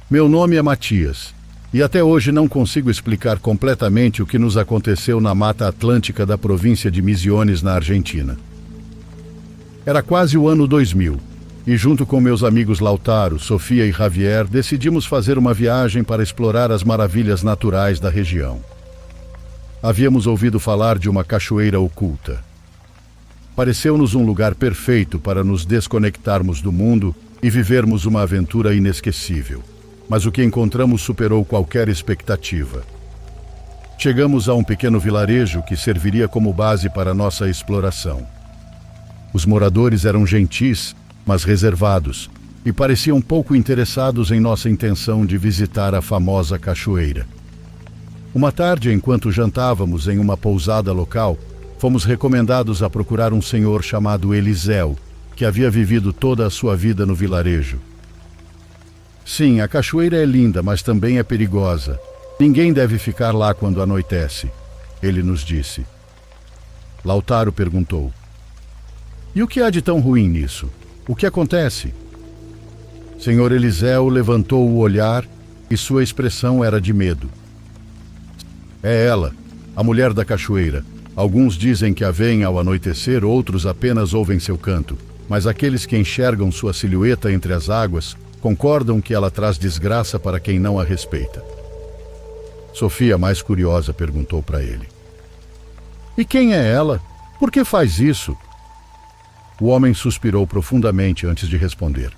Meu nome é Matias, e até hoje não consigo explicar completamente o que nos aconteceu na Mata Atlântica da província de Misiones, na Argentina. Era quase o ano 2000, e junto com meus amigos Lautaro, Sofia e Javier, decidimos fazer uma viagem para explorar as maravilhas naturais da região. Havíamos ouvido falar de uma cachoeira oculta. Pareceu-nos um lugar perfeito para nos desconectarmos do mundo e vivermos uma aventura inesquecível. Mas o que encontramos superou qualquer expectativa. Chegamos a um pequeno vilarejo que serviria como base para nossa exploração. Os moradores eram gentis, mas reservados, e pareciam pouco interessados em nossa intenção de visitar a famosa cachoeira. Uma tarde, enquanto jantávamos em uma pousada local, fomos recomendados a procurar um senhor chamado Eliseu, que havia vivido toda a sua vida no vilarejo. Sim, a cachoeira é linda, mas também é perigosa. Ninguém deve ficar lá quando anoitece, ele nos disse. Lautaro perguntou: e o que há de tão ruim nisso? O que acontece? Senhor Eliseu levantou o olhar e sua expressão era de medo. É ela, a mulher da cachoeira. Alguns dizem que a veem ao anoitecer, outros apenas ouvem seu canto, mas aqueles que enxergam sua silhueta entre as águas concordam que ela traz desgraça para quem não a respeita. Sofia, mais curiosa, perguntou para ele: e quem é ela? Por que faz isso? O homem suspirou profundamente antes de responder.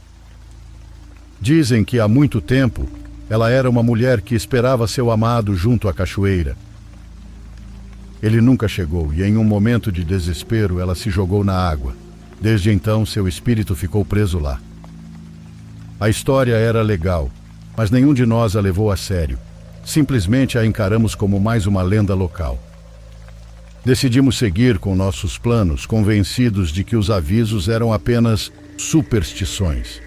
Dizem que há muito tempo ela era uma mulher que esperava seu amado junto à cachoeira. Ele nunca chegou e, em um momento de desespero, ela se jogou na água. Desde então, seu espírito ficou preso lá. A história era legal, mas nenhum de nós a levou a sério. Simplesmente a encaramos como mais uma lenda local. Decidimos seguir com nossos planos, convencidos de que os avisos eram apenas superstições.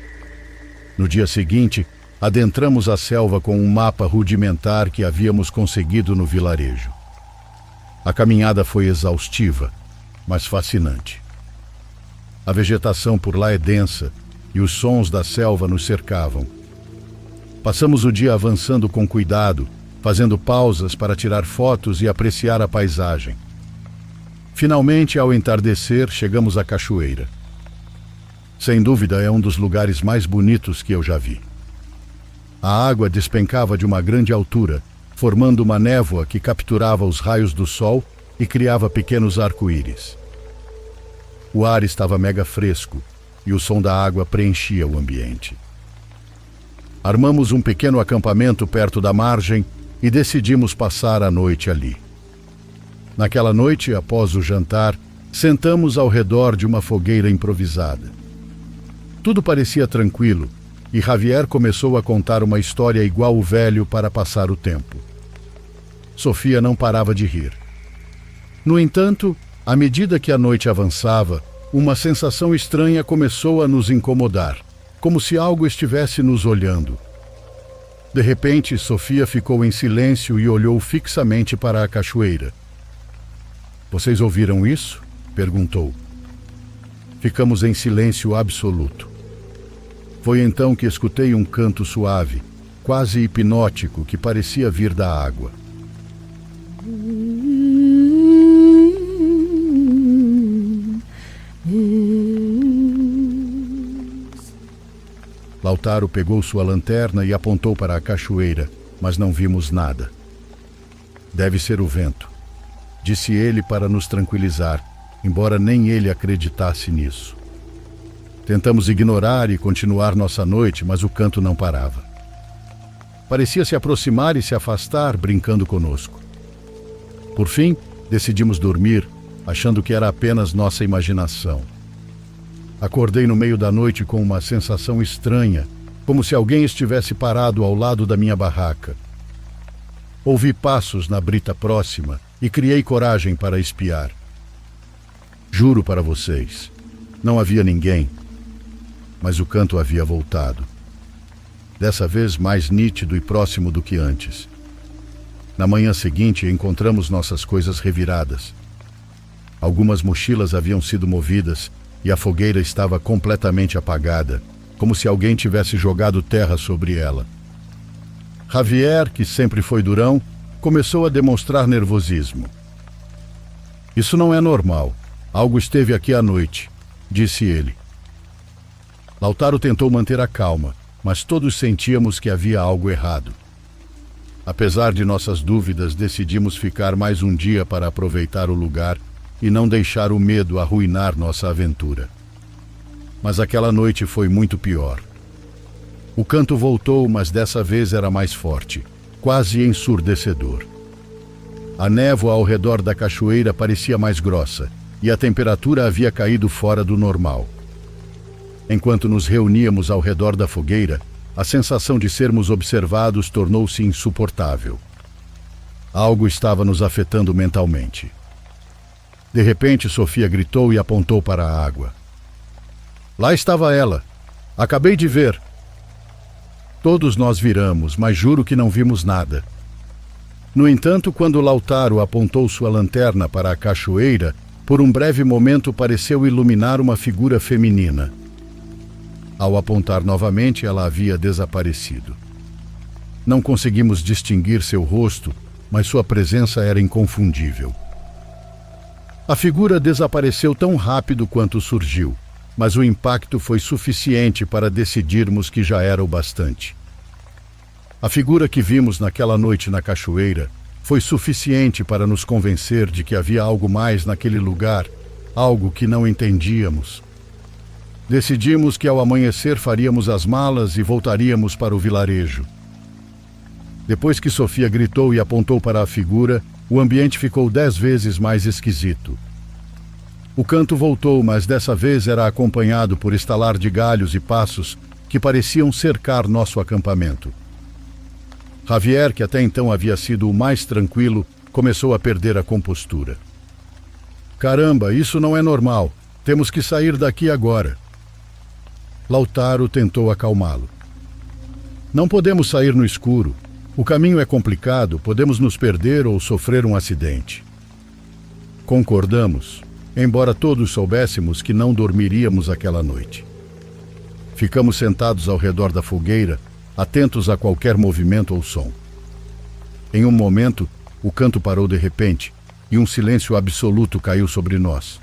No dia seguinte, adentramos a selva com um mapa rudimentar que havíamos conseguido no vilarejo. A caminhada foi exaustiva, mas fascinante. A vegetação por lá é densa e os sons da selva nos cercavam. Passamos o dia avançando com cuidado, fazendo pausas para tirar fotos e apreciar a paisagem. Finalmente, ao entardecer, chegamos à cachoeira. Sem dúvida, é um dos lugares mais bonitos que eu já vi. A água despencava de uma grande altura, formando uma névoa que capturava os raios do sol e criava pequenos arco-íris. O ar estava mega fresco e o som da água preenchia o ambiente. Armamos um pequeno acampamento perto da margem e decidimos passar a noite ali. Naquela noite, após o jantar, sentamos ao redor de uma fogueira improvisada. Tudo parecia tranquilo e Javier começou a contar uma história igual o velho para passar o tempo. Sofia não parava de rir. No entanto, à medida que a noite avançava, uma sensação estranha começou a nos incomodar, como se algo estivesse nos olhando. De repente, Sofia ficou em silêncio e olhou fixamente para a cachoeira. Vocês ouviram isso? Perguntou. Ficamos em silêncio absoluto. Foi então que escutei um canto suave, quase hipnótico, que parecia vir da água. Lautaro pegou sua lanterna e apontou para a cachoeira, mas não vimos nada. Deve ser o vento, disse ele para nos tranquilizar, embora nem ele acreditasse nisso. Tentamos ignorar e continuar nossa noite, mas o canto não parava. Parecia se aproximar e se afastar, brincando conosco. Por fim, decidimos dormir, achando que era apenas nossa imaginação. Acordei no meio da noite com uma sensação estranha, como se alguém estivesse parado ao lado da minha barraca. Ouvi passos na brita próxima e criei coragem para espiar. Juro para vocês, não havia ninguém, mas o canto havia voltado. Dessa vez mais nítido e próximo do que antes. Na manhã seguinte, encontramos nossas coisas reviradas. Algumas mochilas haviam sido movidas e a fogueira estava completamente apagada, como se alguém tivesse jogado terra sobre ela. Javier, que sempre foi durão, começou a demonstrar nervosismo. Isso não é normal. Algo esteve aqui à noite, disse ele. Lautaro tentou manter a calma, mas todos sentíamos que havia algo errado. Apesar de nossas dúvidas, decidimos ficar mais um dia para aproveitar o lugar e não deixar o medo arruinar nossa aventura. Mas aquela noite foi muito pior. O canto voltou, mas dessa vez era mais forte, quase ensurdecedor. A névoa ao redor da cachoeira parecia mais grossa e a temperatura havia caído fora do normal. Enquanto nos reuníamos ao redor da fogueira, a sensação de sermos observados tornou-se insuportável. Algo estava nos afetando mentalmente. De repente, Sofia gritou e apontou para a água. Lá estava ela. Acabei de ver. Todos nós viramos, mas juro que não vimos nada. No entanto, quando Lautaro apontou sua lanterna para a cachoeira, por um breve momento pareceu iluminar uma figura feminina. Ao apontar novamente, ela havia desaparecido. Não conseguimos distinguir seu rosto, mas sua presença era inconfundível. A figura desapareceu tão rápido quanto surgiu, mas o impacto foi suficiente para decidirmos que já era o bastante. A figura que vimos naquela noite na cachoeira foi suficiente para nos convencer de que havia algo mais naquele lugar, algo que não entendíamos. Decidimos que ao amanhecer faríamos as malas e voltaríamos para o vilarejo. Depois que Sofia gritou e apontou para a figura, o ambiente ficou 10 vezes mais esquisito. O canto voltou, mas dessa vez era acompanhado por estalar de galhos e passos que pareciam cercar nosso acampamento. Javier, que até então havia sido o mais tranquilo, começou a perder a compostura. Caramba, isso não é normal. Temos que sair daqui agora. Lautaro tentou acalmá-lo. Não podemos sair no escuro. O caminho é complicado, podemos nos perder ou sofrer um acidente. Concordamos, embora todos soubéssemos que não dormiríamos aquela noite. Ficamos sentados ao redor da fogueira, atentos a qualquer movimento ou som. Em um momento, o canto parou de repente e um silêncio absoluto caiu sobre nós.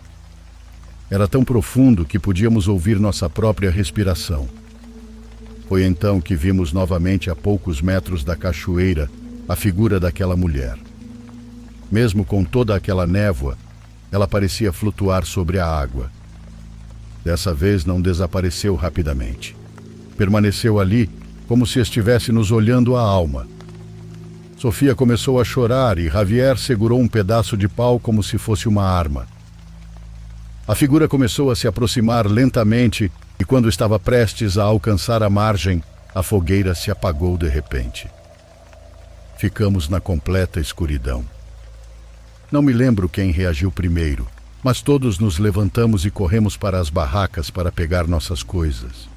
Era tão profundo que podíamos ouvir nossa própria respiração. Foi então que vimos novamente a poucos metros da cachoeira a figura daquela mulher. Mesmo com toda aquela névoa, ela parecia flutuar sobre a água. Dessa vez não desapareceu rapidamente. Permaneceu ali como se estivesse nos olhando a alma. Sofia começou a chorar e Javier segurou um pedaço de pau como se fosse uma arma. A figura começou a se aproximar lentamente e quando estava prestes a alcançar a margem, a fogueira se apagou de repente. Ficamos na completa escuridão. Não me lembro quem reagiu primeiro, mas todos nos levantamos e corremos para as barracas para pegar nossas coisas.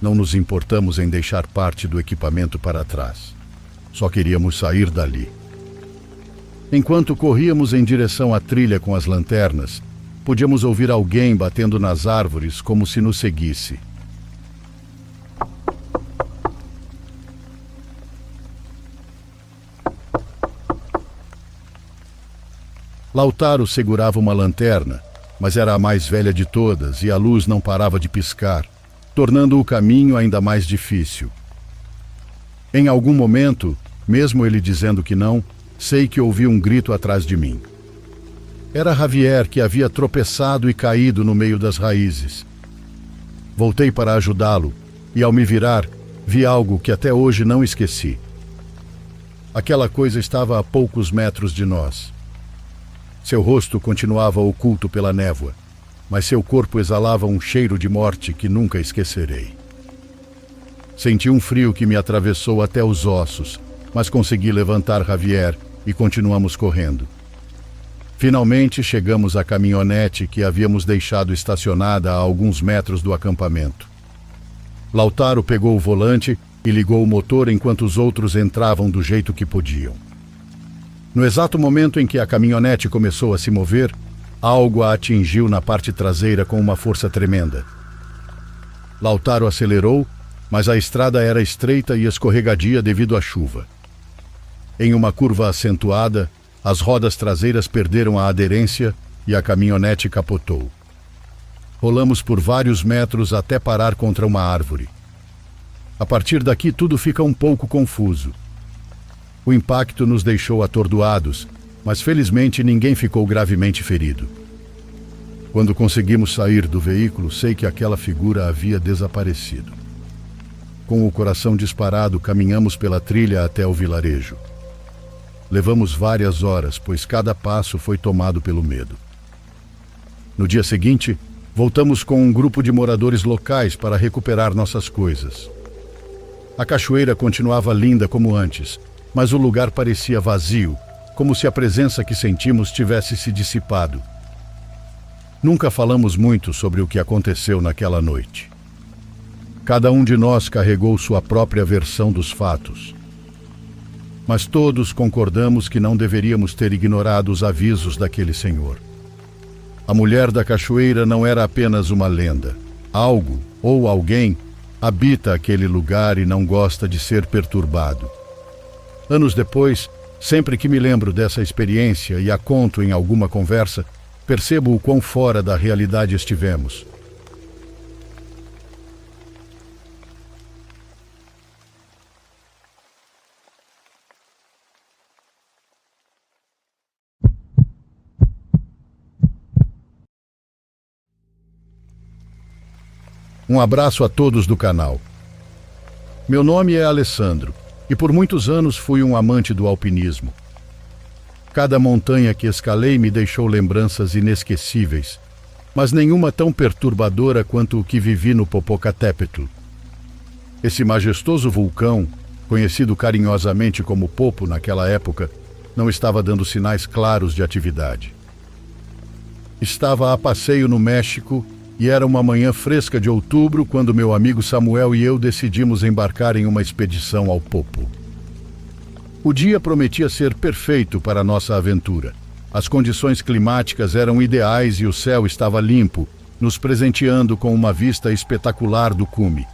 Não nos importamos em deixar parte do equipamento para trás. Só queríamos sair dali. Enquanto corríamos em direção à trilha com as lanternas, podíamos ouvir alguém batendo nas árvores como se nos seguisse. Lautaro segurava uma lanterna, mas era a mais velha de todas e a luz não parava de piscar, tornando o caminho ainda mais difícil. Em algum momento, mesmo ele dizendo que não, sei que ouvi um grito atrás de mim. Era Javier, que havia tropeçado e caído no meio das raízes. Voltei para ajudá-lo e, ao me virar, vi algo que até hoje não esqueci. Aquela coisa estava a poucos metros de nós. Seu rosto continuava oculto pela névoa, mas seu corpo exalava um cheiro de morte que nunca esquecerei. Senti um frio que me atravessou até os ossos, mas consegui levantar Javier e continuamos correndo. Finalmente chegamos à caminhonete que havíamos deixado estacionada a alguns metros do acampamento. Lautaro pegou o volante e ligou o motor enquanto os outros entravam do jeito que podiam. No exato momento em que a caminhonete começou a se mover, algo a atingiu na parte traseira com uma força tremenda. Lautaro acelerou mas a estrada era estreita e escorregadia devido à chuva. Em uma curva acentuada, as rodas traseiras perderam a aderência e a caminhonete capotou. Rolamos por vários metros até parar contra uma árvore. A partir daqui tudo fica um pouco confuso. O impacto nos deixou atordoados, mas felizmente ninguém ficou gravemente ferido. Quando conseguimos sair do veículo, sei que aquela figura havia desaparecido. Com o coração disparado, caminhamos pela trilha até o vilarejo. Levamos várias horas, pois cada passo foi tomado pelo medo. No dia seguinte, voltamos com um grupo de moradores locais para recuperar nossas coisas. A cachoeira continuava linda como antes, mas o lugar parecia vazio, como se a presença que sentimos tivesse se dissipado. Nunca falamos muito sobre o que aconteceu naquela noite. Cada um de nós carregou sua própria versão dos fatos. Mas todos concordamos que não deveríamos ter ignorado os avisos daquele senhor. A mulher da cachoeira não era apenas uma lenda. Algo, ou alguém, habita aquele lugar e não gosta de ser perturbado. Anos depois, sempre que me lembro dessa experiência e a conto em alguma conversa, percebo o quão fora da realidade estivemos. Um abraço a todos do canal. Meu nome é Alessandro e por muitos anos fui um amante do alpinismo. Cada montanha que escalei me deixou lembranças inesquecíveis, mas nenhuma tão perturbadora quanto o que vivi no Popocatépetl. Esse majestoso vulcão, conhecido carinhosamente como Popo naquela época, não estava dando sinais claros de atividade. Estava a passeio no México e era uma manhã fresca de outubro quando meu amigo Samuel e eu decidimos embarcar em uma expedição ao Popo. O dia prometia ser perfeito para nossa aventura. As condições climáticas eram ideais e o céu estava limpo, nos presenteando com uma vista espetacular do cume.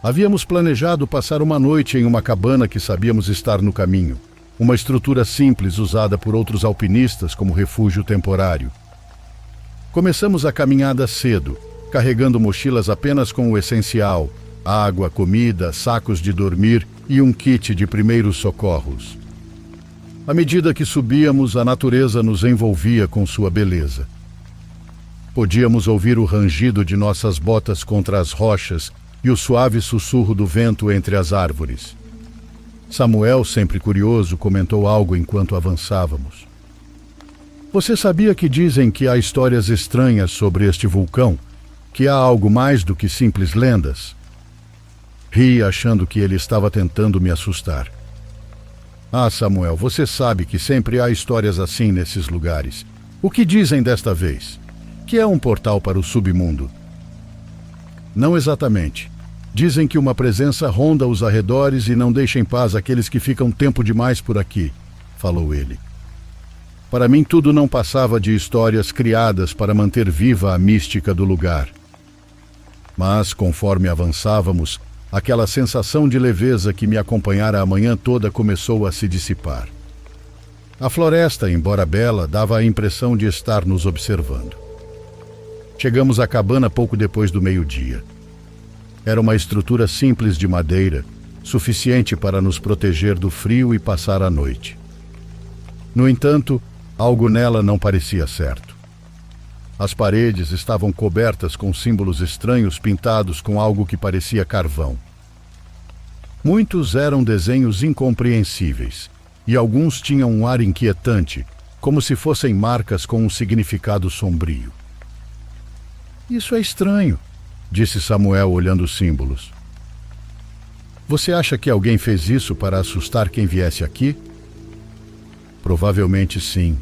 Havíamos planejado passar uma noite em uma cabana que sabíamos estar no caminho, uma estrutura simples usada por outros alpinistas como refúgio temporário. Começamos a caminhada cedo, carregando mochilas apenas com o essencial: água, comida, sacos de dormir e um kit de primeiros socorros. À medida que subíamos, a natureza nos envolvia com sua beleza. Podíamos ouvir o rangido de nossas botas contra as rochas e o suave sussurro do vento entre as árvores. Samuel, sempre curioso, comentou algo enquanto avançávamos. Você sabia que dizem que há histórias estranhas sobre este vulcão? Que há algo mais do que simples lendas? Ri, achando que ele estava tentando me assustar. Ah, Samuel, você sabe que sempre há histórias assim nesses lugares. O que dizem desta vez? Que é um portal para o submundo? Não exatamente. Dizem que uma presença ronda os arredores e não deixa em paz aqueles que ficam tempo demais por aqui, falou ele. Para mim, tudo não passava de histórias criadas para manter viva a mística do lugar. Mas, conforme avançávamos, aquela sensação de leveza que me acompanhara a manhã toda começou a se dissipar. A floresta, embora bela, dava a impressão de estar nos observando. Chegamos à cabana pouco depois do meio-dia. Era uma estrutura simples de madeira, suficiente para nos proteger do frio e passar a noite. No entanto, algo nela não parecia certo. As paredes estavam cobertas com símbolos estranhos pintados com algo que parecia carvão. Muitos eram desenhos incompreensíveis, e alguns tinham um ar inquietante, como se fossem marcas com um significado sombrio. Isso é estranho, disse Samuel olhando os símbolos. Você acha que alguém fez isso para assustar quem viesse aqui? Provavelmente sim,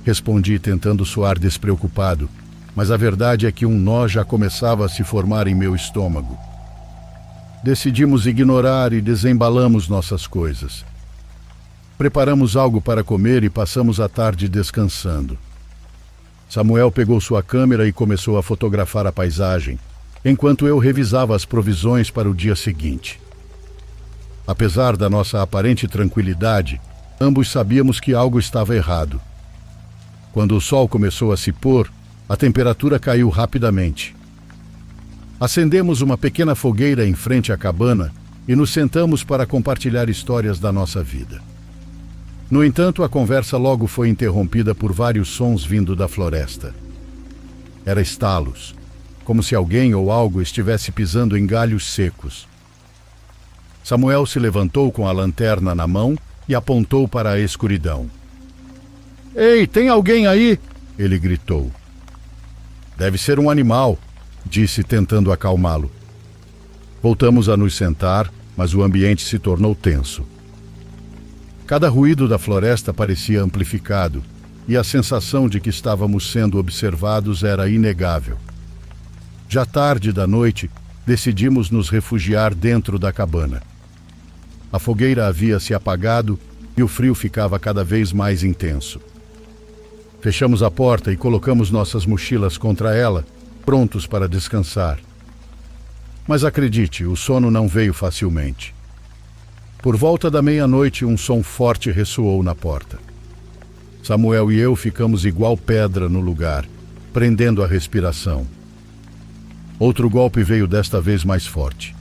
respondi tentando soar despreocupado, mas a verdade é que um nó já começava a se formar em meu estômago. Decidimos ignorar e desembalamos nossas coisas. Preparamos algo para comer e passamos a tarde descansando. Samuel pegou sua câmera e começou a fotografar a paisagem, enquanto eu revisava as provisões para o dia seguinte. Apesar da nossa aparente tranquilidade, ambos sabíamos que algo estava errado. Quando o sol começou a se pôr, a temperatura caiu rapidamente. Acendemos uma pequena fogueira em frente à cabana e nos sentamos para compartilhar histórias da nossa vida. No entanto, a conversa logo foi interrompida por vários sons vindo da floresta. Era estalos, como se alguém ou algo estivesse pisando em galhos secos. Samuel se levantou com a lanterna na mão e apontou para a escuridão. "Ei, tem alguém aí?" ele gritou. "Deve ser um animal", disse, tentando acalmá-lo. Voltamos a nos sentar, mas o ambiente se tornou tenso. Cada ruído da floresta parecia amplificado, e a sensação de que estávamos sendo observados era inegável. Já tarde da noite, decidimos nos refugiar dentro da cabana. A fogueira havia se apagado e o frio ficava cada vez mais intenso. Fechamos a porta e colocamos nossas mochilas contra ela, prontos para descansar. Mas acredite, o sono não veio facilmente. Por volta da meia-noite, um som forte ressoou na porta. Samuel e eu ficamos igual pedra no lugar, prendendo a respiração. Outro golpe veio desta vez mais forte.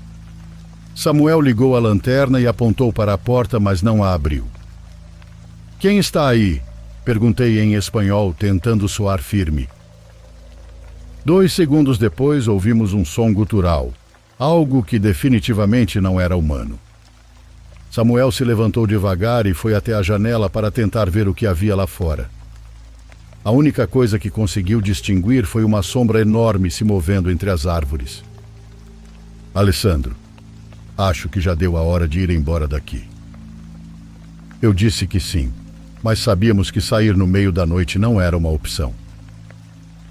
Samuel ligou a lanterna e apontou para a porta, mas não a abriu. "Quem está aí?" perguntei em espanhol, tentando soar firme. 2 segundos depois, ouvimos um som gutural, algo que definitivamente não era humano. Samuel se levantou devagar e foi até a janela para tentar ver o que havia lá fora. A única coisa que conseguiu distinguir foi uma sombra enorme se movendo entre as árvores. "Alessandro, acho que já deu a hora de ir embora daqui." Eu disse que sim, mas sabíamos que sair no meio da noite não era uma opção.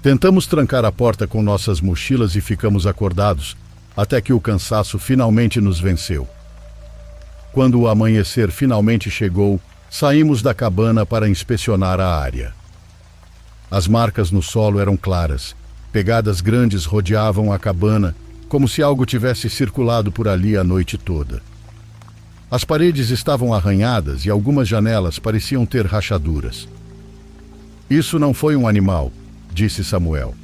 Tentamos trancar a porta com nossas mochilas e ficamos acordados, até que o cansaço finalmente nos venceu. Quando o amanhecer finalmente chegou, saímos da cabana para inspecionar a área. As marcas no solo eram claras, pegadas grandes rodeavam a cabana, como se algo tivesse circulado por ali a noite toda. As paredes estavam arranhadas e algumas janelas pareciam ter rachaduras. "Isso não foi um animal", disse Samuel.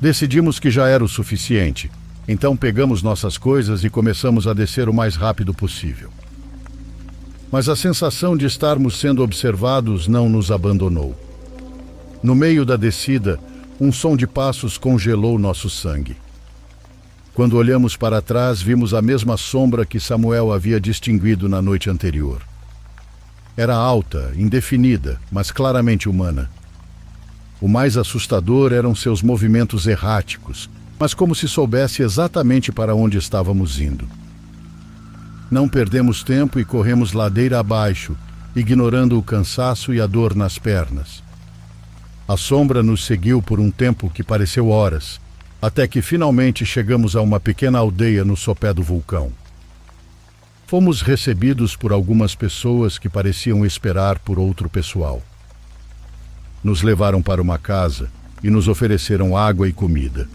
Decidimos que já era o suficiente, então pegamos nossas coisas e começamos a descer o mais rápido possível. Mas a sensação de estarmos sendo observados não nos abandonou. No meio da descida, um som de passos congelou nosso sangue. Quando olhamos para trás, vimos a mesma sombra que Samuel havia distinguido na noite anterior. Era alta, indefinida, mas claramente humana. O mais assustador eram seus movimentos erráticos, mas como se soubesse exatamente para onde estávamos indo. Não perdemos tempo e corremos ladeira abaixo, ignorando o cansaço e a dor nas pernas. A sombra nos seguiu por um tempo que pareceu horas, até que finalmente chegamos a uma pequena aldeia no sopé do vulcão. Fomos recebidos por algumas pessoas que pareciam esperar por outro pessoal. Nos levaram para uma casa e nos ofereceram água e comida.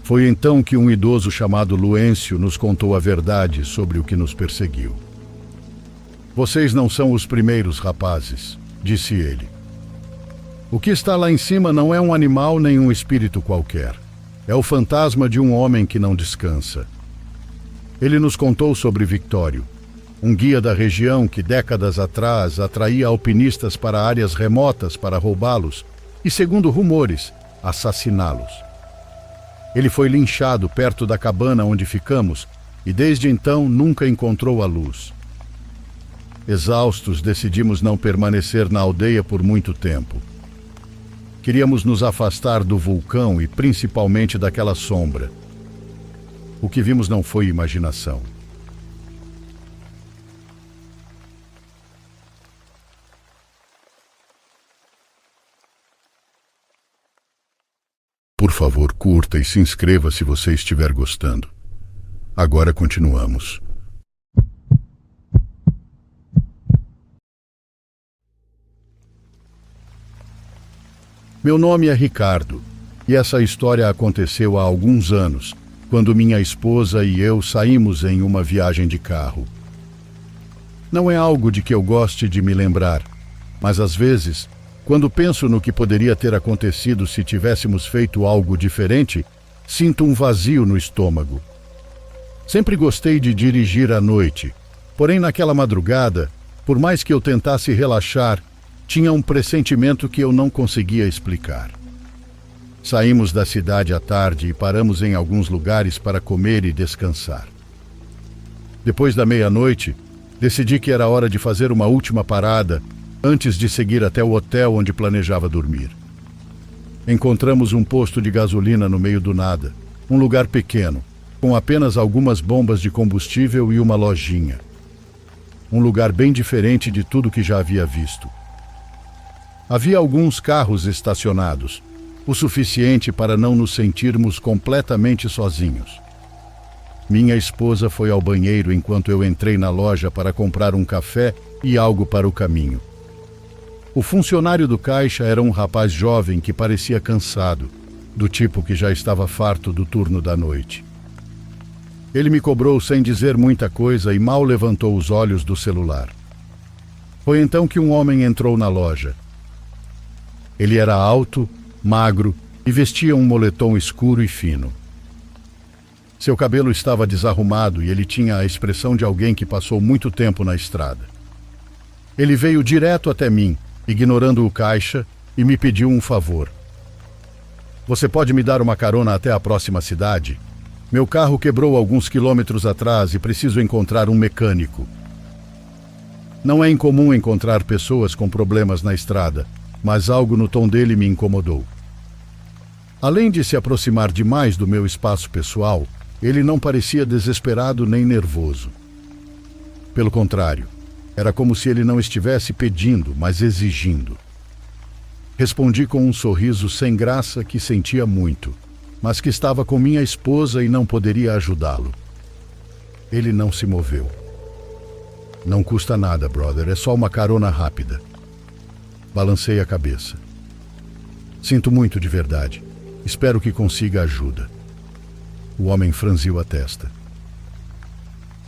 Foi então que um idoso chamado Luêncio nos contou a verdade sobre o que nos perseguiu. "Vocês não são os primeiros, rapazes", disse ele. "O que está lá em cima não é um animal nem um espírito qualquer. É o fantasma de um homem que não descansa." Ele nos contou sobre Victório, um guia da região que décadas atrás atraía alpinistas para áreas remotas para roubá-los e, segundo rumores, assassiná-los. Ele foi linchado perto da cabana onde ficamos e desde então nunca encontrou a luz. Exaustos, decidimos não permanecer na aldeia por muito tempo. Queríamos nos afastar do vulcão e principalmente daquela sombra. O que vimos não foi imaginação. Por favor, curta e se inscreva se você estiver gostando. Agora continuamos. Meu nome é Ricardo E essa história aconteceu há alguns anos, quando minha esposa e eu saímos em uma viagem de carro. Não é algo de que eu goste de me lembrar, mas às vezes, quando penso no que poderia ter acontecido se tivéssemos feito algo diferente, sinto um vazio no estômago. Sempre gostei de dirigir à noite, porém naquela madrugada, por mais que eu tentasse relaxar, tinha um pressentimento que eu não conseguia explicar. Saímos da cidade à tarde e paramos em alguns lugares para comer e descansar. Depois da meia-noite, decidi que era hora de fazer uma última parada antes de seguir até o hotel onde planejava dormir. Encontramos um posto de gasolina no meio do nada, um lugar pequeno, com apenas algumas bombas de combustível e uma lojinha. Um lugar bem diferente de tudo que já havia visto. Havia alguns carros estacionados, o suficiente para não nos sentirmos completamente sozinhos. Minha esposa foi ao banheiro enquanto eu entrei na loja para comprar um café e algo para o caminho. O funcionário do caixa era um rapaz jovem que parecia cansado, do tipo que já estava farto do turno da noite. Ele me cobrou sem dizer muita coisa e mal levantou os olhos do celular. Foi então que um homem entrou na loja. Ele era alto, magro e vestia um moletom escuro e fino. Seu cabelo estava desarrumado e ele tinha a expressão de alguém que passou muito tempo na estrada. Ele veio direto até mim, ignorando o caixa, e me pediu um favor. Você pode me dar uma carona até a próxima cidade? Meu carro quebrou alguns quilômetros atrás e preciso encontrar um mecânico. Não é incomum encontrar pessoas com problemas na estrada, mas algo no tom dele me incomodou. Além de se aproximar demais do meu espaço pessoal, ele não parecia desesperado nem nervoso. Pelo contrário, era como se ele não estivesse pedindo, mas exigindo. Respondi com um sorriso sem graça que sentia muito, mas que estava com minha esposa e não poderia ajudá-lo. Ele não se moveu. Não custa nada, brother, é só uma carona rápida. Balancei a cabeça. Sinto muito de verdade. Espero que consiga ajuda. O homem franziu a testa.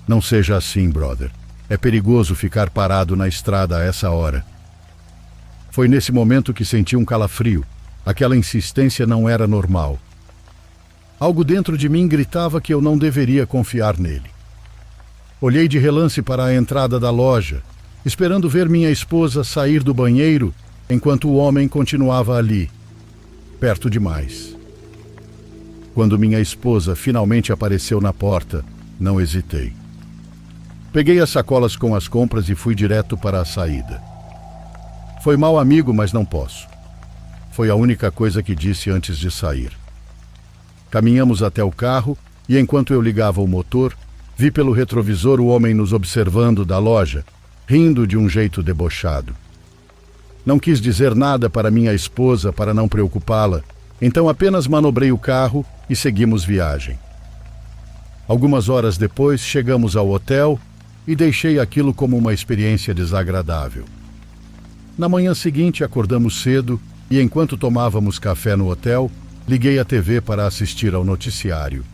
Não seja assim, brother. É perigoso ficar parado na estrada a essa hora. Foi nesse momento que senti um calafrio. Aquela insistência não era normal. Algo dentro de mim gritava que eu não deveria confiar nele. Olhei de relance para a entrada da loja, esperando ver minha esposa sair do banheiro enquanto o homem continuava ali, perto demais. Quando minha esposa finalmente apareceu na porta, não hesitei. Peguei as sacolas com as compras e fui direto para a saída. Foi mal, amigo, mas não posso. Foi a única coisa que disse antes de sair. Caminhamos até o carro e, enquanto eu ligava o motor, vi pelo retrovisor o homem nos observando da loja, rindo de um jeito debochado. Não quis dizer nada para minha esposa para não preocupá-la, então apenas manobrei o carro e seguimos viagem. Algumas horas depois, chegamos ao hotel e deixei aquilo como uma experiência desagradável. Na manhã seguinte, acordamos cedo e, enquanto tomávamos café no hotel, liguei a TV para assistir ao noticiário.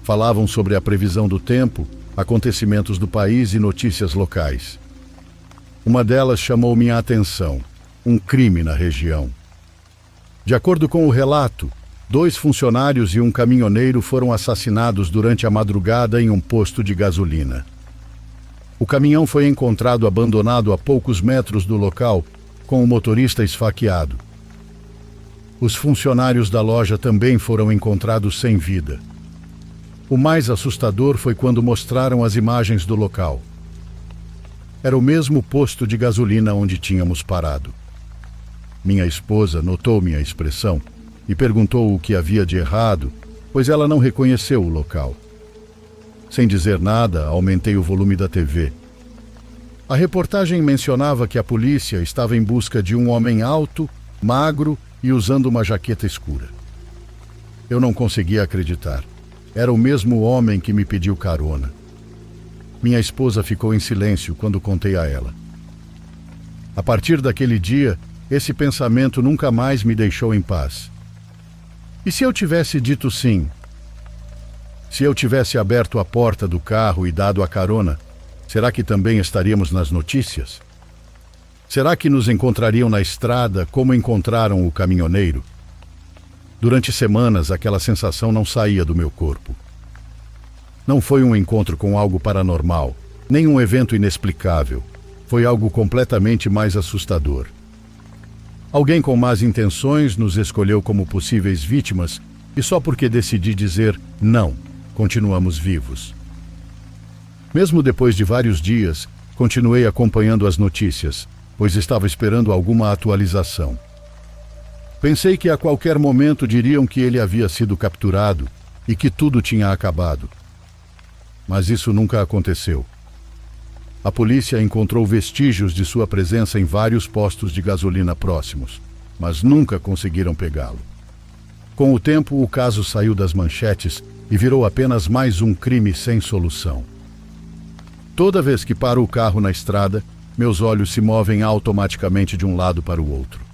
Falavam sobre a previsão do tempo, acontecimentos do país e notícias locais. Uma delas chamou minha atenção: um crime na região. De acordo com o relato, 2 funcionários e um caminhoneiro foram assassinados durante a madrugada em um posto de gasolina. O caminhão foi encontrado abandonado a poucos metros do local, com o motorista esfaqueado. Os funcionários da loja também foram encontrados sem vida. O mais assustador foi quando mostraram as imagens do local. Era o mesmo posto de gasolina onde tínhamos parado. Minha esposa notou minha expressão e perguntou o que havia de errado, pois ela não reconheceu o local. Sem dizer nada, aumentei o volume da TV. A reportagem mencionava que a polícia estava em busca de um homem alto, magro e usando uma jaqueta escura. Eu não conseguia acreditar. Era o mesmo homem que me pediu carona. Minha esposa ficou em silêncio quando contei a ela. A partir daquele dia, esse pensamento nunca mais me deixou em paz. E se eu tivesse dito sim? Se eu tivesse aberto a porta do carro e dado a carona, será que também estaríamos nas notícias? Será que nos encontrariam na estrada como encontraram o caminhoneiro? Durante semanas, aquela sensação não saía do meu corpo. Não foi um encontro com algo paranormal, nem um evento inexplicável. Foi algo completamente mais assustador. Alguém com más intenções nos escolheu como possíveis vítimas e só porque decidi dizer não, continuamos vivos. Mesmo depois de vários dias, continuei acompanhando as notícias, pois estava esperando alguma atualização. Pensei que a qualquer momento diriam que ele havia sido capturado e que tudo tinha acabado. Mas isso nunca aconteceu. A polícia encontrou vestígios de sua presença em vários postos de gasolina próximos, mas nunca conseguiram pegá-lo. Com o tempo, o caso saiu das manchetes e virou apenas mais um crime sem solução. Toda vez que paro o carro na estrada, meus olhos se movem automaticamente de um lado para o outro.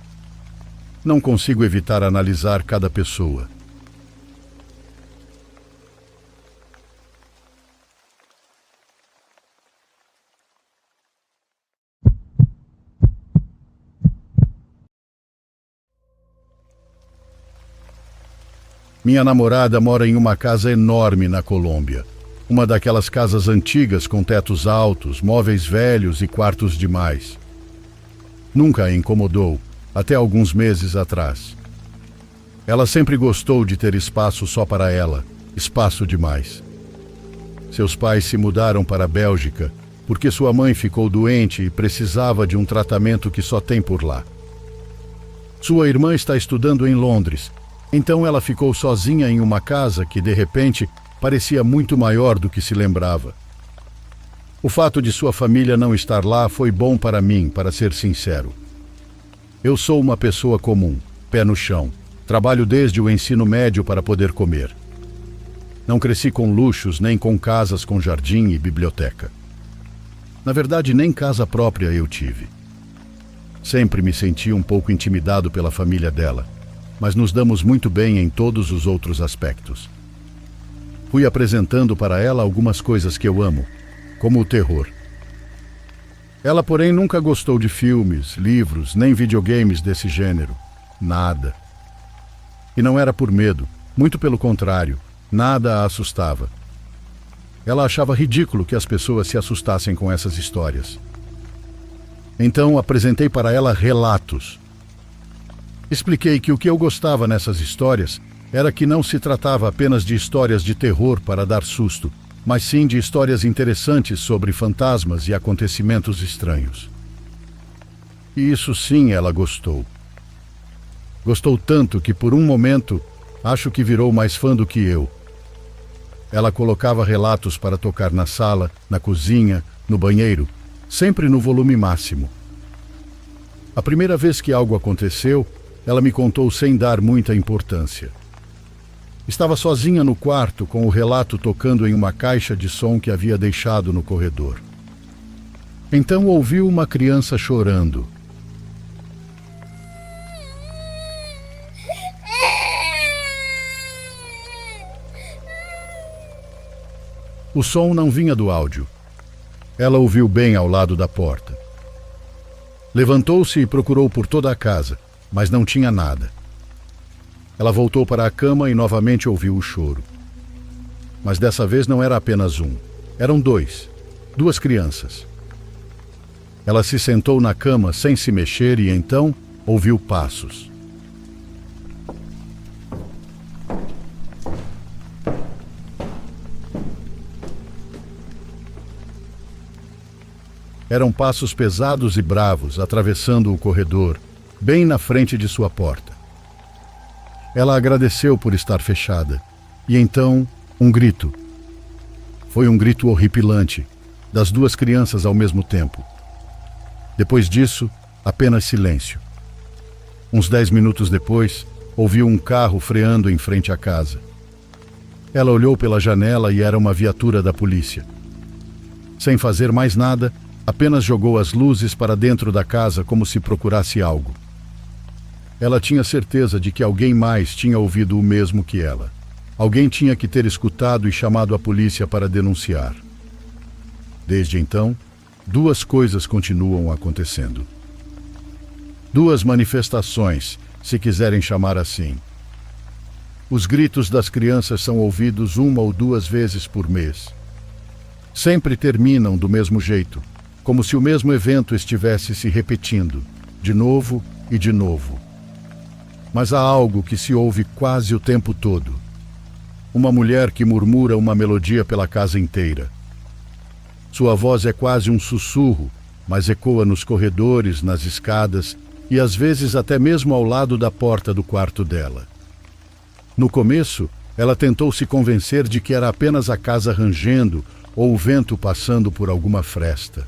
Não consigo evitar analisar cada pessoa. Minha namorada mora em uma casa enorme na Colômbia. Uma daquelas casas antigas com tetos altos, móveis velhos e quartos demais. Nunca a incomodou, até alguns meses atrás. Ela sempre gostou de ter espaço só para ela, espaço demais. Seus pais se mudaram para a Bélgica porque sua mãe ficou doente e precisava de um tratamento que só tem por lá. Sua irmã está estudando em Londres, então ela ficou sozinha em uma casa que, de repente, parecia muito maior do que se lembrava. O fato de sua família não estar lá foi bom para mim, para ser sincero. Eu sou uma pessoa comum, pé no chão. Trabalho desde o ensino médio para poder comer. Não cresci com luxos, nem com casas com jardim e biblioteca. Na verdade, nem casa própria eu tive. Sempre me senti um pouco intimidado pela família dela, mas nos damos muito bem em todos os outros aspectos. Fui apresentando para ela algumas coisas que eu amo, como o terror. Ela, porém, nunca gostou de filmes, livros, nem videogames desse gênero. Nada. E não era por medo, muito pelo contrário, nada a assustava. Ela achava ridículo que as pessoas se assustassem com essas histórias. Então apresentei para ela relatos. Expliquei que o que eu gostava nessas histórias era que não se tratava apenas de histórias de terror para dar susto, mas sim de histórias interessantes sobre fantasmas e acontecimentos estranhos. E isso sim ela gostou. Gostou tanto que, por um momento, acho que virou mais fã do que eu. Ela colocava relatos para tocar na sala, na cozinha, no banheiro, sempre no volume máximo. A primeira vez que algo aconteceu, ela me contou sem dar muita importância. Estava sozinha no quarto com o relato tocando em uma caixa de som que havia deixado no corredor. Então ouviu uma criança chorando. O som não vinha do áudio. Ela ouviu bem ao lado da porta. Levantou-se e procurou por toda a casa, mas não tinha nada. Ela voltou para a cama e novamente ouviu o choro. Mas dessa vez não era apenas um. Eram duas crianças. Ela se sentou na cama sem se mexer e então ouviu passos. Eram passos pesados e bravos atravessando o corredor, bem na frente de sua porta. Ela agradeceu por estar fechada. E então, um grito. Foi um grito horripilante, das duas crianças ao mesmo tempo. Depois disso, apenas silêncio. Uns 10 minutos depois, ouviu um carro freando em frente à casa. Ela olhou pela janela e era uma viatura da polícia. Sem fazer mais nada, apenas jogou as luzes para dentro da casa como se procurasse algo. Ela tinha certeza de que alguém mais tinha ouvido o mesmo que ela. Alguém tinha que ter escutado e chamado a polícia para denunciar. Desde então, duas coisas continuam acontecendo. Duas manifestações, se quiserem chamar assim. Os gritos das crianças são ouvidos 1 ou 2 vezes por mês. Sempre terminam do mesmo jeito, como se o mesmo evento estivesse se repetindo, de novo e de novo. Mas há algo que se ouve quase o tempo todo. Uma mulher que murmura uma melodia pela casa inteira. Sua voz é quase um sussurro, mas ecoa nos corredores, nas escadas e às vezes até mesmo ao lado da porta do quarto dela. No começo, ela tentou se convencer de que era apenas a casa rangendo ou o vento passando por alguma fresta.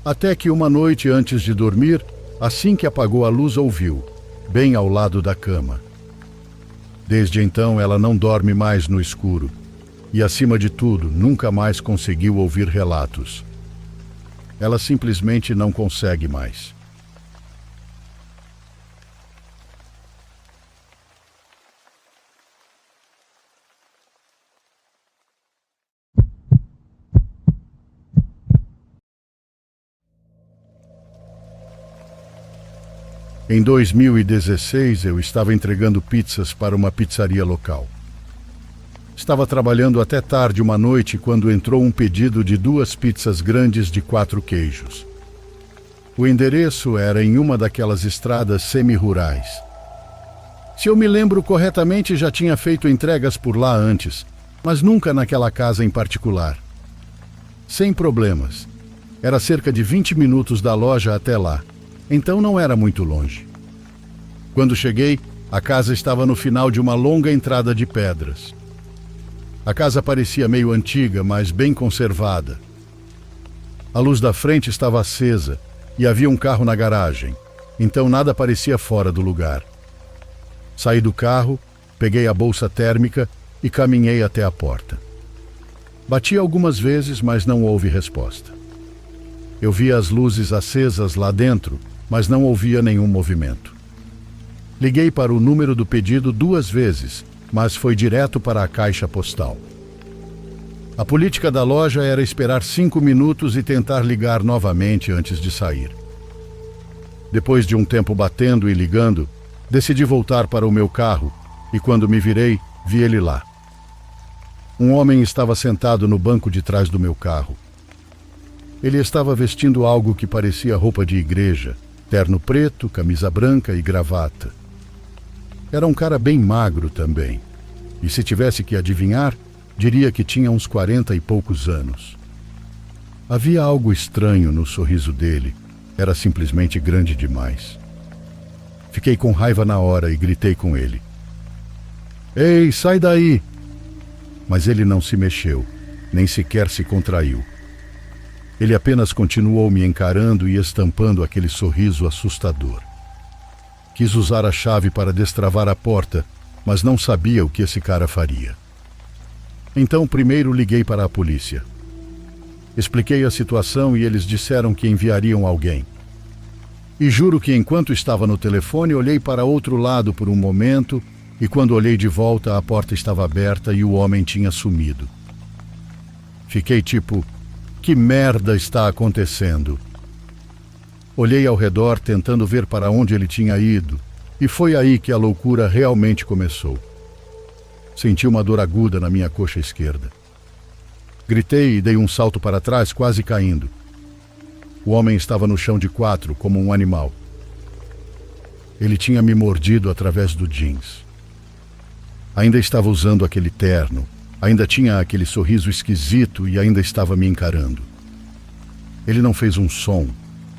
Até que uma noite antes de dormir, assim que apagou a luz, ouviu, bem ao lado da cama. Desde então, ela não dorme mais no escuro e, acima de tudo, nunca mais conseguiu ouvir relatos. Ela simplesmente não consegue mais. Em 2016, eu estava entregando pizzas para uma pizzaria local. Estava trabalhando até tarde uma noite quando entrou um pedido de 2 pizzas grandes de 4 queijos. O endereço era em uma daquelas estradas semi-rurais. Se eu me lembro corretamente, já tinha feito entregas por lá antes, mas nunca naquela casa em particular. Sem problemas. Era cerca de 20 minutos da loja até lá. Então não era muito longe. Quando cheguei, a casa estava no final de uma longa entrada de pedras. A casa parecia meio antiga, mas bem conservada. A luz da frente estava acesa e havia um carro na garagem, então nada parecia fora do lugar. Saí do carro, peguei a bolsa térmica e caminhei até a porta. Bati algumas vezes, mas não houve resposta. Eu via as luzes acesas lá dentro, mas não ouvia nenhum movimento. Liguei para o número do pedido 2 vezes, mas foi direto para a caixa postal. A política da loja era esperar 5 minutos e tentar ligar novamente antes de sair. Depois de um tempo batendo e ligando, decidi voltar para o meu carro e quando me virei, vi ele lá. Um homem estava sentado no banco de trás do meu carro. Ele estava vestindo algo que parecia roupa de igreja, terno preto, camisa branca e gravata. Era um cara bem magro também, e se tivesse que adivinhar, diria que tinha uns 40 e poucos anos. Havia algo estranho no sorriso dele, era simplesmente grande demais. Fiquei com raiva na hora e gritei com ele. "Ei, sai daí!" Mas ele não se mexeu, nem sequer se contraiu. Ele apenas continuou me encarando e estampando aquele sorriso assustador. Quis usar a chave para destravar a porta, mas não sabia o que esse cara faria. Então primeiro liguei para a polícia. Expliquei a situação e eles disseram que enviariam alguém. E juro que enquanto estava no telefone, olhei para outro lado por um momento e quando olhei de volta, a porta estava aberta e o homem tinha sumido. Fiquei tipo... Que merda está acontecendo? Olhei ao redor tentando ver para onde ele tinha ido e foi aí que a loucura realmente começou. Senti uma dor aguda na minha coxa esquerda. Gritei e dei um salto para trás, quase caindo. O homem estava no chão de 4, como um animal. Ele tinha me mordido através do jeans. Ainda estava usando aquele terno. Ainda tinha aquele sorriso esquisito e ainda estava me encarando. Ele não fez um som,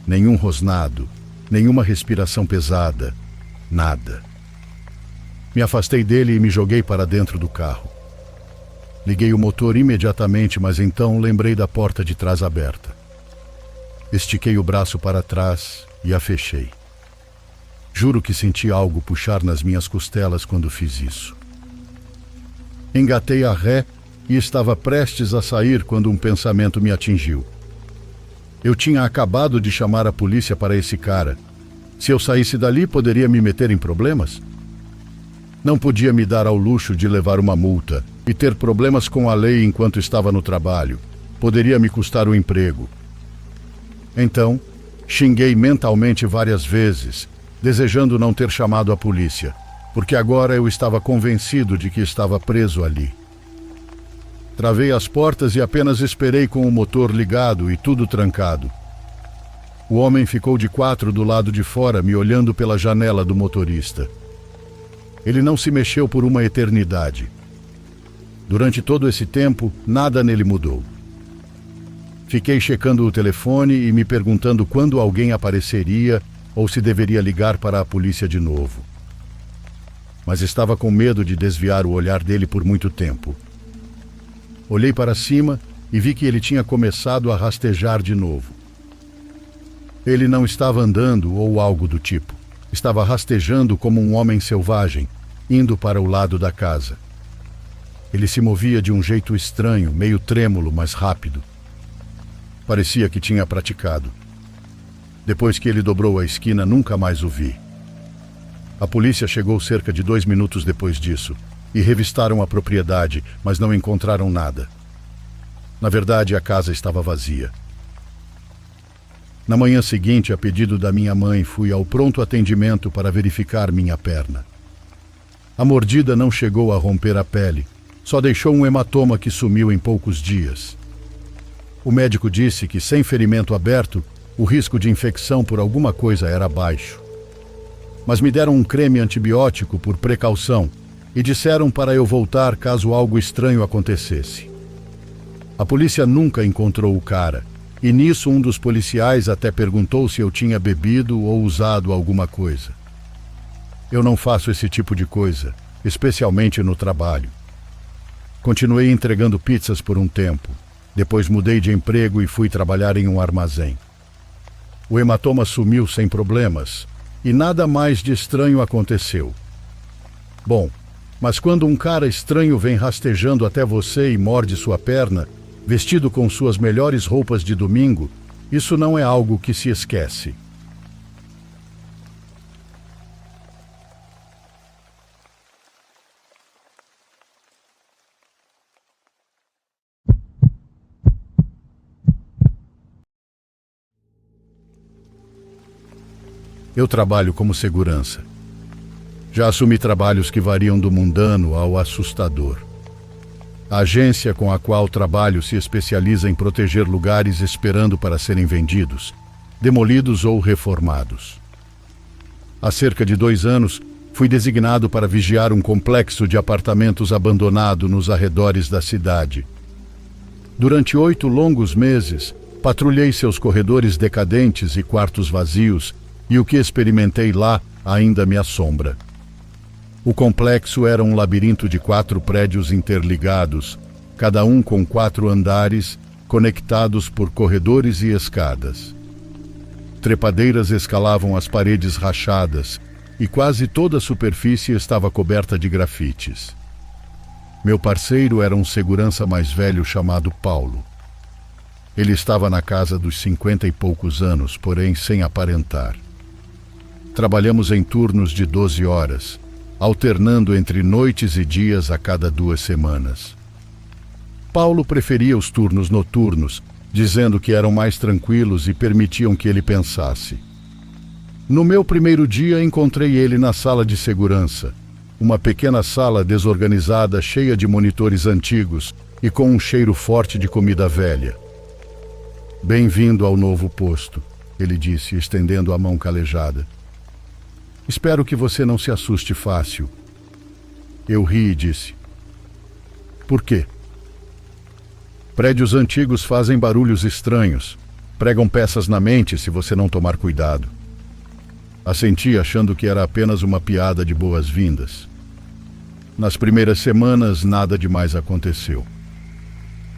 nenhum rosnado, nenhuma respiração pesada, nada. Me afastei dele e me joguei para dentro do carro. Liguei o motor imediatamente, mas então lembrei da porta de trás aberta. Estiquei o braço para trás e a fechei. Juro que senti algo puxar nas minhas costelas quando fiz isso. Engatei a ré e estava prestes a sair quando um pensamento me atingiu. Eu tinha acabado de chamar a polícia para esse cara, Se eu saísse dali, poderia me meter em problemas? Não podia me dar ao luxo de levar uma multa e ter problemas com a lei enquanto estava no trabalho. Poderia me custar o emprego. Então, xinguei mentalmente várias vezes, desejando não ter chamado a polícia, porque agora eu estava convencido de que estava preso ali. Travei as portas e apenas esperei com o motor ligado e tudo trancado. O homem ficou de quatro do lado de fora, me olhando pela janela do motorista. Ele não se mexeu por uma eternidade. Durante todo esse tempo, nada nele mudou. Fiquei checando o telefone e me perguntando quando alguém apareceria ou se deveria ligar para a polícia de novo. Mas estava com medo de desviar o olhar dele por muito tempo. Olhei para cima e vi que ele tinha começado a rastejar de novo. Ele não estava andando ou algo do tipo. Estava rastejando como um homem selvagem, indo para o lado da casa. Ele se movia de um jeito estranho, meio trêmulo, mas rápido. Parecia que tinha praticado. Depois que ele dobrou a esquina, nunca mais o vi. A polícia chegou cerca de 2 minutos depois disso e revistaram a propriedade, mas não encontraram nada. Na verdade, a casa estava vazia. Na manhã seguinte, a pedido da minha mãe, fui ao pronto atendimento para verificar minha perna. A mordida não chegou a romper a pele, só deixou um hematoma que sumiu em poucos dias. O médico disse que, sem ferimento aberto, o risco de infecção por alguma coisa era baixo. Mas me deram um creme antibiótico por precaução e disseram para eu voltar caso algo estranho acontecesse. A polícia nunca encontrou o cara, e nisso um dos policiais até perguntou se eu tinha bebido ou usado alguma coisa. Eu não faço esse tipo de coisa, especialmente no trabalho. Continuei entregando pizzas por um tempo. Depois mudei de emprego e fui trabalhar em um armazém. O hematoma sumiu sem problemas e nada mais de estranho aconteceu. Bom, mas quando um cara estranho vem rastejando até você e morde sua perna, vestido com suas melhores roupas de domingo, isso não é algo que se esquece. Eu trabalho como segurança. Já assumi trabalhos que variam do mundano ao assustador. A agência com a qual trabalho se especializa em proteger lugares esperando para serem vendidos, demolidos ou reformados. Há cerca de 2 anos, fui designado para vigiar um complexo de apartamentos abandonado nos arredores da cidade. Durante 8 longos meses, patrulhei seus corredores decadentes e quartos vazios, e o que experimentei lá ainda me assombra. O complexo era um labirinto de 4 prédios interligados, cada um com 4 andares, conectados por corredores e escadas. Trepadeiras escalavam as paredes rachadas, e quase toda a superfície estava coberta de grafites. Meu parceiro era um segurança mais velho chamado Paulo. Ele estava na casa dos 50 e poucos anos, porém sem aparentar. Trabalhamos em turnos de 12 horas, alternando entre noites e dias a cada 2 semanas. Paulo preferia os turnos noturnos, dizendo que eram mais tranquilos e permitiam que ele pensasse. No meu primeiro dia, encontrei ele na sala de segurança, uma pequena sala desorganizada cheia de monitores antigos e com um cheiro forte de comida velha. "Bem-vindo ao novo posto", ele disse, estendendo a mão calejada. "Espero que você não se assuste fácil." Eu ri e disse: "Por quê?" "Prédios antigos fazem barulhos estranhos, pregam peças na mente se você não tomar cuidado." Assenti, achando que era apenas uma piada de boas-vindas. Nas primeiras semanas, nada demais aconteceu.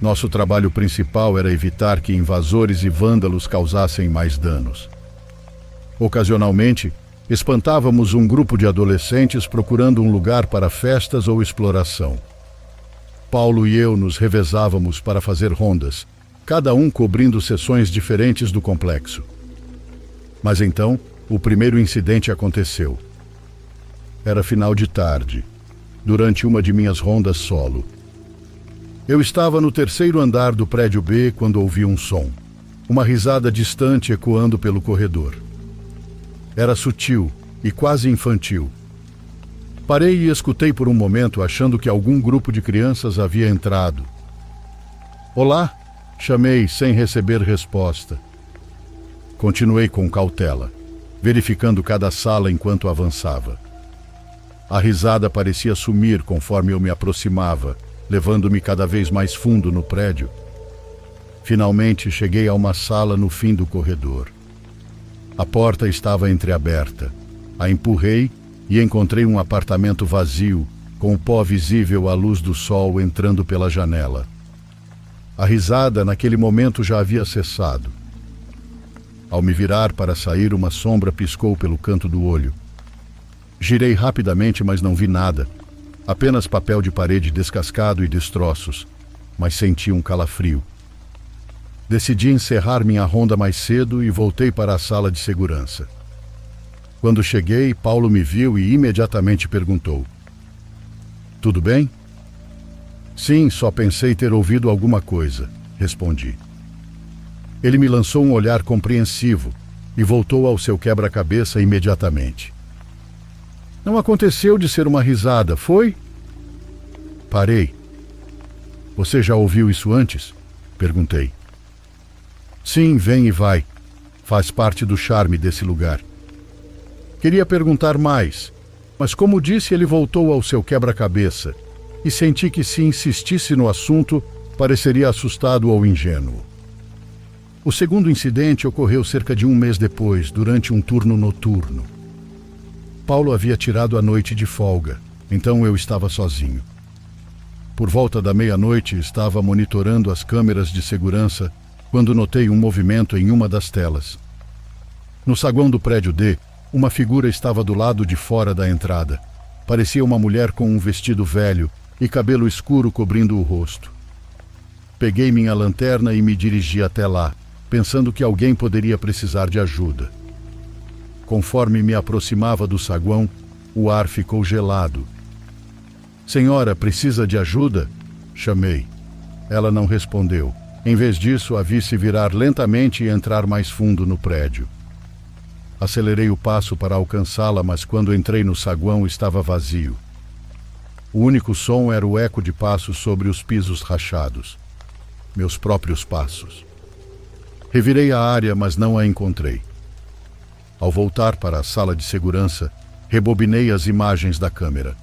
Nosso trabalho principal era evitar que invasores e vândalos causassem mais danos. Ocasionalmente, espantávamos um grupo de adolescentes procurando um lugar para festas ou exploração. Paulo e eu nos revezávamos para fazer rondas, cada um cobrindo seções diferentes do complexo. Mas então, o primeiro incidente aconteceu. Era final de tarde, durante uma de minhas rondas solo. Eu estava no terceiro andar do prédio B quando ouvi um som. Uma risada distante ecoando pelo corredor. Era sutil e quase infantil. Parei e escutei por um momento, achando que algum grupo de crianças havia entrado. "Olá", chamei sem receber resposta. Continuei com cautela, verificando cada sala enquanto avançava. A risada parecia sumir conforme eu me aproximava, levando-me cada vez mais fundo no prédio. Finalmente cheguei a uma sala no fim do corredor. A porta estava entreaberta. A empurrei e encontrei um apartamento vazio, com o pó visível à luz do sol entrando pela janela. A risada naquele momento já havia cessado. Ao me virar para sair, uma sombra piscou pelo canto do olho. Girei rapidamente, mas não vi nada. Apenas papel de parede descascado e destroços, mas senti um calafrio. Decidi encerrar minha ronda mais cedo e voltei para a sala de segurança. Quando cheguei, Paulo me viu e imediatamente perguntou: "Tudo bem?" "Sim, só pensei ter ouvido alguma coisa", respondi. Ele me lançou um olhar compreensivo e voltou ao seu quebra-cabeça imediatamente. "Não aconteceu de ser uma risada, foi?" Parei. "Você já ouviu isso antes?" perguntei. "Sim, vem e vai. Faz parte do charme desse lugar." Queria perguntar mais, mas como disse, ele voltou ao seu quebra-cabeça e senti que, se insistisse no assunto, pareceria assustado ou ingênuo. O segundo incidente ocorreu cerca de um mês depois, durante um turno noturno. Paulo havia tirado a noite de folga, então eu estava sozinho. Por volta da meia-noite, estava monitorando as câmeras de segurança quando notei um movimento em uma das telas. No saguão do prédio D, uma figura estava do lado de fora da entrada. Parecia uma mulher com um vestido velho e cabelo escuro cobrindo o rosto. Peguei minha lanterna e me dirigi até lá, pensando que alguém poderia precisar de ajuda. Conforme me aproximava do saguão, o ar ficou gelado. "Senhora, precisa de ajuda?" chamei. Ela não respondeu. Em vez disso, a vi se virar lentamente e entrar mais fundo no prédio. Acelerei o passo para alcançá-la, mas quando entrei no saguão estava vazio. O único som era o eco de passos sobre os pisos rachados. Meus próprios passos. Revirei a área, mas não a encontrei. Ao voltar para a sala de segurança, rebobinei as imagens da câmera.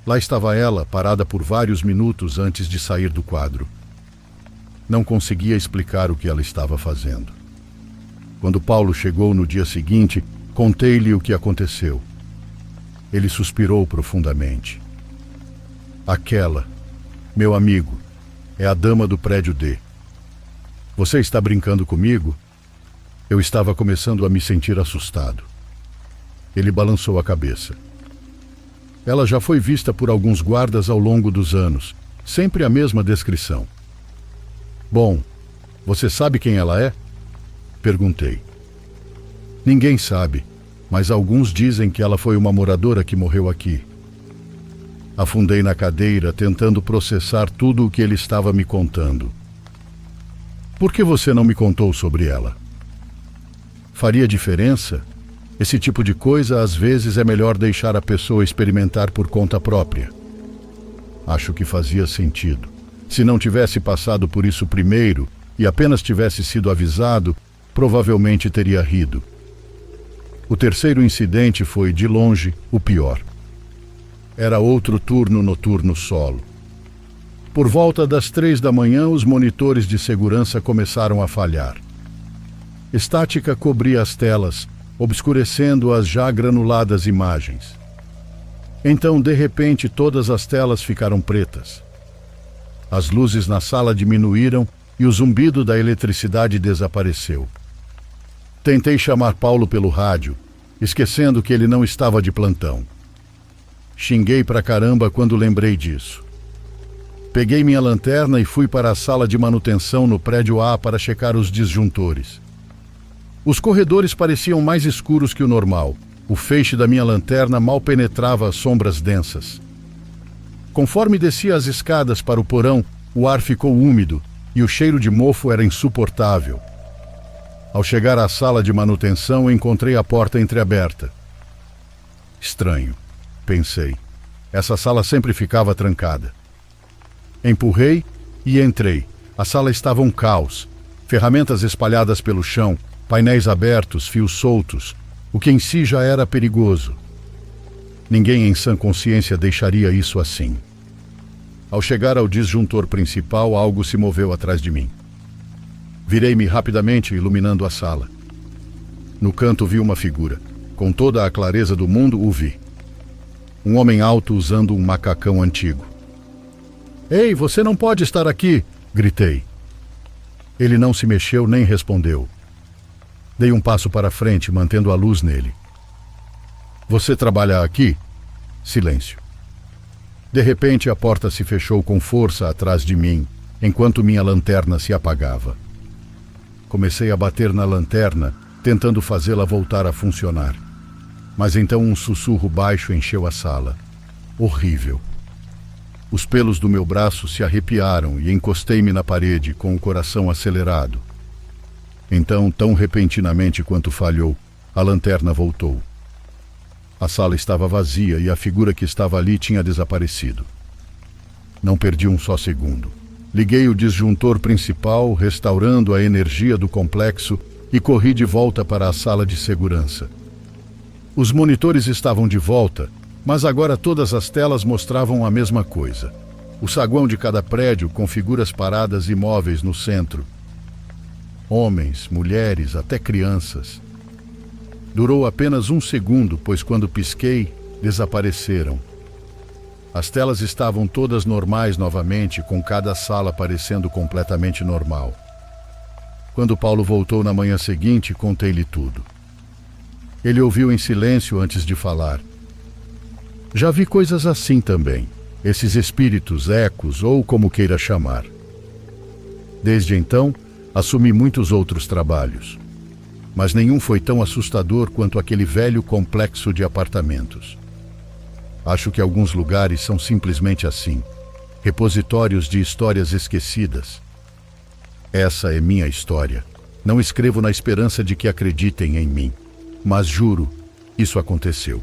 Lá estava ela, parada por vários minutos antes de sair do quadro. Não conseguia explicar o que ela estava fazendo. Quando Paulo chegou no dia seguinte, contei-lhe o que aconteceu. Ele suspirou profundamente. "Aquela, meu amigo, é a dama do prédio D. Você está brincando comigo?" Eu estava começando a me sentir assustado. Ele balançou a cabeça. "Ela já foi vista por alguns guardas ao longo dos anos, sempre a mesma descrição." "Bom, você sabe quem ela é?" perguntei. "Ninguém sabe, mas alguns dizem que ela foi uma moradora que morreu aqui." Afundei na cadeira, tentando processar tudo o que ele estava me contando. "Por que você não me contou sobre ela?" "Faria diferença? Esse tipo de coisa, às vezes, é melhor deixar a pessoa experimentar por conta própria." Acho que fazia sentido. Se não tivesse passado por isso primeiro e apenas tivesse sido avisado, provavelmente teria rido. O terceiro incidente foi, de longe, o pior. Era outro turno noturno solo. Por volta das 3 da manhã, os monitores de segurança começaram a falhar. Estática cobria as telas, obscurecendo as já granuladas imagens. Então, de repente, todas as telas ficaram pretas. As luzes na sala diminuíram e o zumbido da eletricidade desapareceu. Tentei chamar Paulo pelo rádio, esquecendo que ele não estava de plantão. Xinguei pra caramba quando lembrei disso. Peguei minha lanterna e fui para a sala de manutenção no prédio A para checar os disjuntores. Os corredores pareciam mais escuros que o normal. O feixe da minha lanterna mal penetrava as sombras densas. Conforme descia as escadas para o porão, o ar ficou úmido e o cheiro de mofo era insuportável. Ao chegar à sala de manutenção, encontrei a porta entreaberta. Estranho, pensei. Essa sala sempre ficava trancada. Empurrei e entrei. A sala estava um caos. Ferramentas espalhadas pelo chão, painéis abertos, fios soltos, o que em si já era perigoso. Ninguém em sã consciência deixaria isso assim. Ao chegar ao disjuntor principal, algo se moveu atrás de mim. Virei-me rapidamente, iluminando a sala. No canto vi uma figura. Com toda a clareza do mundo, o vi. Um homem alto usando um macacão antigo. "Ei, você não pode estar aqui!" gritei. Ele não se mexeu nem respondeu. Dei um passo para frente, mantendo a luz nele. "Você trabalha aqui?" Silêncio. De repente, a porta se fechou com força atrás de mim, enquanto minha lanterna se apagava. Comecei a bater na lanterna, tentando fazê-la voltar a funcionar. Mas então um sussurro baixo encheu a sala. Horrível. Os pelos do meu braço se arrepiaram e encostei-me na parede, com o coração acelerado. Então, tão repentinamente quanto falhou, a lanterna voltou. A sala estava vazia e a figura que estava ali tinha desaparecido. Não perdi um só segundo. Liguei o disjuntor principal, restaurando a energia do complexo, e corri de volta para a sala de segurança. Os monitores estavam de volta, mas agora todas as telas mostravam a mesma coisa. O saguão de cada prédio com figuras paradas imóveis no centro. Homens, mulheres, até crianças. Durou apenas um segundo, pois quando pisquei, desapareceram. As telas estavam todas normais novamente, com cada sala parecendo completamente normal. Quando Paulo voltou na manhã seguinte, contei-lhe tudo. Ele ouviu em silêncio antes de falar. Já vi coisas assim também, esses espíritos, ecos ou como queira chamar. Desde então, assumi muitos outros trabalhos, mas nenhum foi tão assustador quanto aquele velho complexo de apartamentos. Acho que alguns lugares são simplesmente assim, repositórios de histórias esquecidas. Essa é minha história. Não escrevo na esperança de que acreditem em mim, mas juro, isso aconteceu.